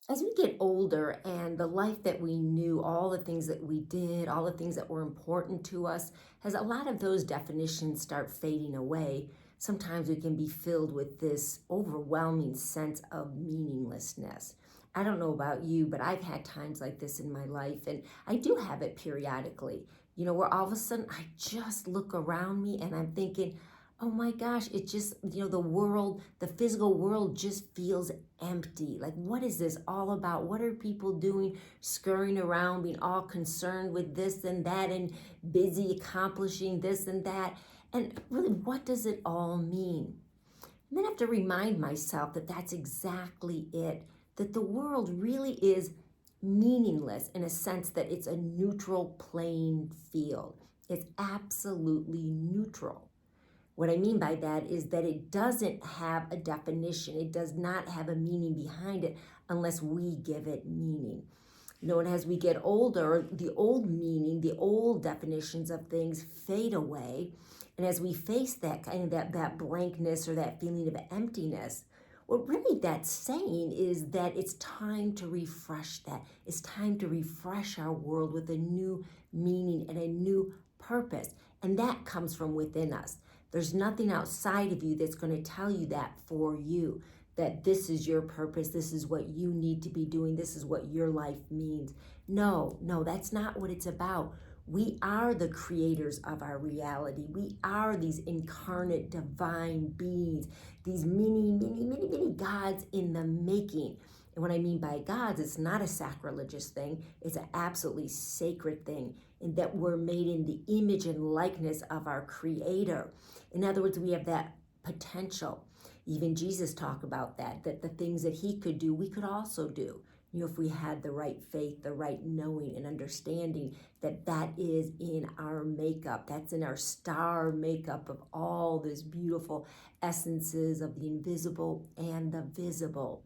As we get older and the life that we knew, all the things that we did, all the things that were important to us, as a lot of those definitions start fading away, sometimes we can be filled with this overwhelming sense of meaninglessness. I don't know about you, but I've had times like this in my life, and I do have it periodically, where all of a sudden I just look around me and I'm thinking, oh my gosh, it just, the world, the physical world just feels empty. Like, what is this all about? What are people doing, scurrying around, being all concerned with this and that, and busy accomplishing this and that? And really, what does it all mean? And then I have to remind myself that that's exactly it, that the world really is meaningless in a sense that it's a neutral playing field. It's absolutely neutral. What I mean by that is that it doesn't have a definition. It does not have a meaning behind it unless we give it meaning. And as we get older, the old meaning, the old definitions of things fade away. And as we face that kind of that blankness or that feeling of emptiness, what really that's saying is that it's time to refresh that. It's time to refresh our world with a new meaning and a new purpose. And that comes from within us. There's nothing outside of you that's going to tell you that for you, that this is your purpose, this is what you need to be doing, this is what your life means. No, that's not what it's about. We are the creators of our reality. We are these incarnate divine beings, these many gods in the making. And what I mean by gods, it's not a sacrilegious thing, it's an absolutely sacred thing, in that we're made in the image and likeness of our Creator. In other words, we have that potential. Even Jesus talked about that the things that he could do, we could also do. If we had the right faith, the right knowing and understanding that that is in our makeup, that's in our star makeup of all this beautiful essences of the invisible and the visible.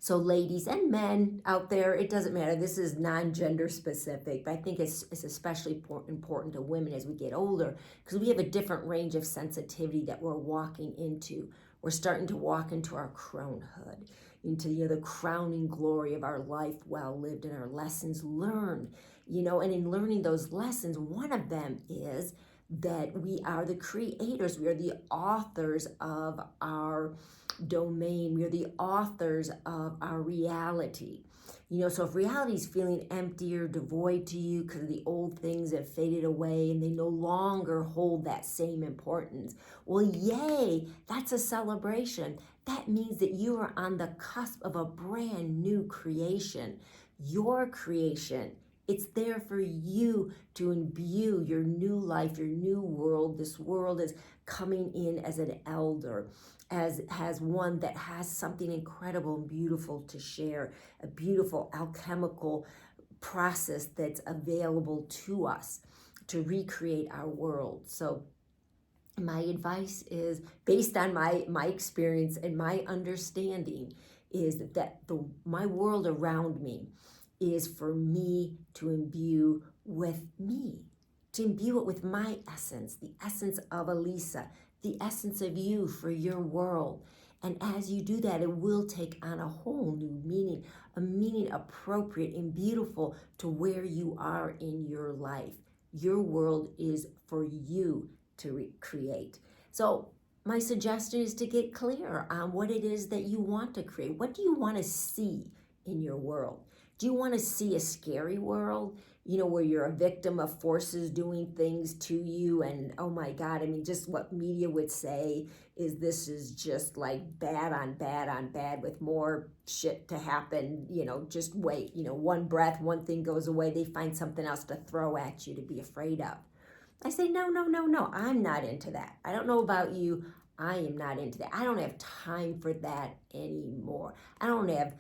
So ladies and men out there, it doesn't matter. This is non-gender specific, but I think it's especially important to women as we get older, because we have a different range of sensitivity that we're walking into. We're starting to walk into our cronehood, into the crowning glory of our life well lived and our lessons learned. And in learning those lessons, one of them is that we are the creators. We are the authors of our domain. We are the authors of our reality. So if reality is feeling empty or devoid to you because the old things have faded away and they no longer hold that same importance, well, yay, that's a celebration. That means that you are on the cusp of a brand new creation. Your creation. It's there for you to imbue your new life, your new world. This world is coming in as an elder, as one that has something incredible and beautiful to share, a beautiful alchemical process that's available to us to recreate our world. So my advice is, based on my experience and my understanding, is that my world around me is for me to imbue with me, to imbue it with my essence, the essence of Elisa, the essence of you for your world. And as you do that, it will take on a whole new meaning, a meaning appropriate and beautiful to where you are in your life. Your world is for you to create. So my suggestion is to get clear on what it is that you want to create. What do you want to see in your world? Do you want to see a scary world, where you're a victim of forces doing things to you? And oh my God, just what media would say is this is just like bad on bad on bad with more shit to happen. Just wait, one breath, one thing goes away, they find something else to throw at you to be afraid of. I say, no, I'm not into that. I don't know about you. I am not into that. I don't have time for that anymore. I don't have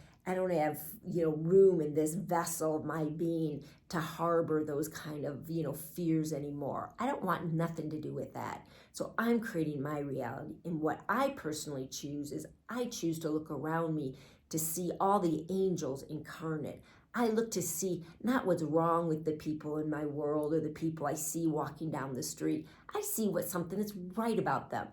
room in this vessel of my being to harbor those kind of, fears anymore. I don't want nothing to do with that. So I'm creating my reality. And what I personally choose is I choose to look around me to see all the angels incarnate. I look to see not what's wrong with the people in my world or the people I see walking down the street. I see what's something that's right about them.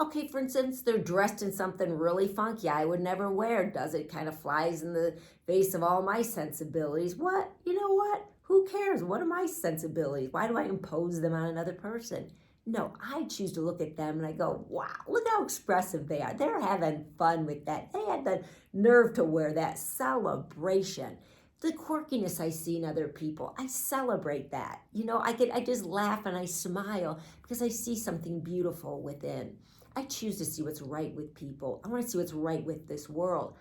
Okay, for instance, they're dressed in something really funky I would never wear. Does it kind of flies in the face of all my sensibilities? What? You know what? Who cares? What are my sensibilities? Why do I impose them on another person? No, I choose to look at them and I go, wow, look how expressive they are. They're having fun with that. They had the nerve to wear that. Celebration. The quirkiness I see in other people, I celebrate that. I just laugh and I smile because I see something beautiful within. I choose to see what's right with people. I want to see what's right with this world.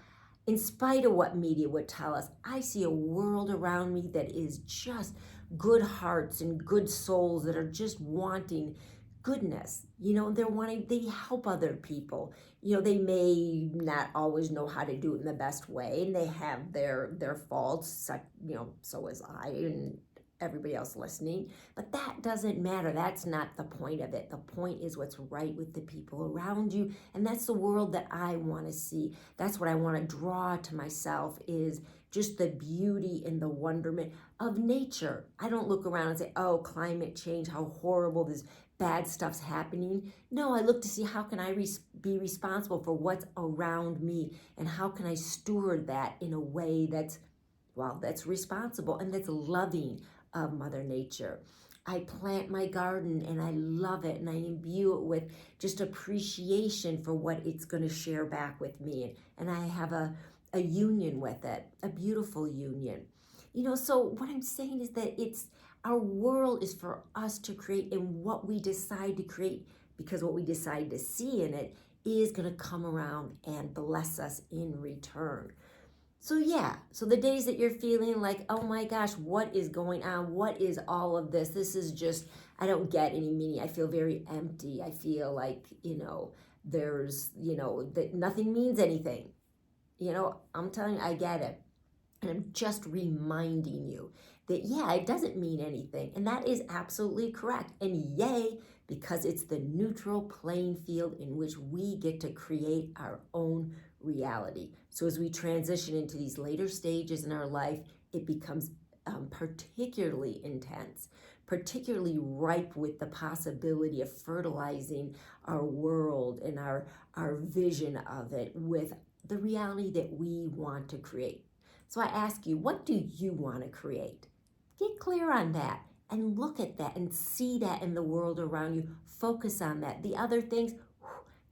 In spite of what media would tell us, I see a world around me that is just good hearts and good souls that are just wanting goodness. They help other people. They may not always know how to do it in the best way, and they have their faults, so as I and everybody else listening, but that doesn't matter. That's not the point of it. The point is what's right with the people around you, and that's the world that I want to see. That's what I want to draw to myself, is just the beauty and the wonderment of nature. I don't look around and say, oh, climate change, how horrible, this bad stuff's happening. No, I look to see how can I be responsible for what's around me, and how can I steward that in a way that's responsible and that's loving of Mother Nature. I plant my garden and I love it, and I imbue it with just appreciation for what it's going to share back with me. And I have a union with it, a beautiful union. So what I'm saying is that our world is for us to create, and what we decide to create, because what we decide to see in it is going to come around and bless us in return. So yeah, so the days that you're feeling like, oh my gosh, what is going on? What is all of this? This is just, I don't get any meaning. I feel very empty. I feel like, that nothing means anything. I'm telling you, I get it. And I'm just reminding you that, yeah, it doesn't mean anything. And that is absolutely correct. And yay, because it's the neutral playing field in which we get to create our own reality. So as we transition into these later stages in our life, it becomes particularly intense, particularly ripe with the possibility of fertilizing our world and our vision of it with the reality that we want to create. So I ask you, what do you want to create? Get clear on that and look at that and see that in the world around you. Focus on that. The other things,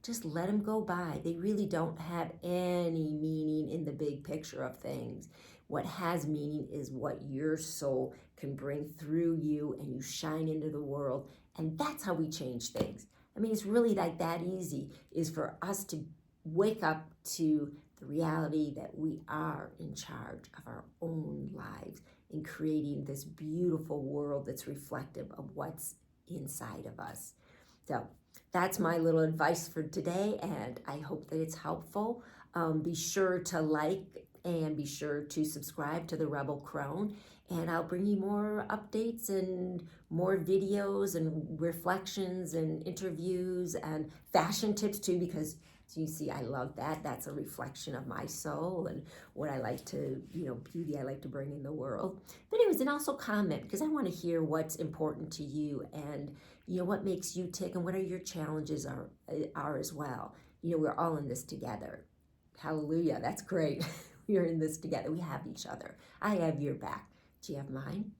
just let them go by. They really don't have any meaning in the big picture of things. What has meaning is what your soul can bring through you, and you shine into the world. And that's how we change things. I mean, it's really like that easy, is for us to wake up to the reality that we are in charge of our own lives in creating this beautiful world that's reflective of what's inside of us. So that's my little advice for today, and I hope that it's helpful. Be sure to like and be sure to subscribe to the Rebel Crone, and I'll bring you more updates and more videos and reflections and interviews and fashion tips too, because so you see, I love that. That's a reflection of my soul and what I like to, beauty I like to bring in the world. But anyways, and also comment, because I want to hear what's important to you, and what makes you tick, and what are your challenges are as well. We're all in this together. Hallelujah. That's great. We're in this together. We have each other. I have your back. Do you have mine?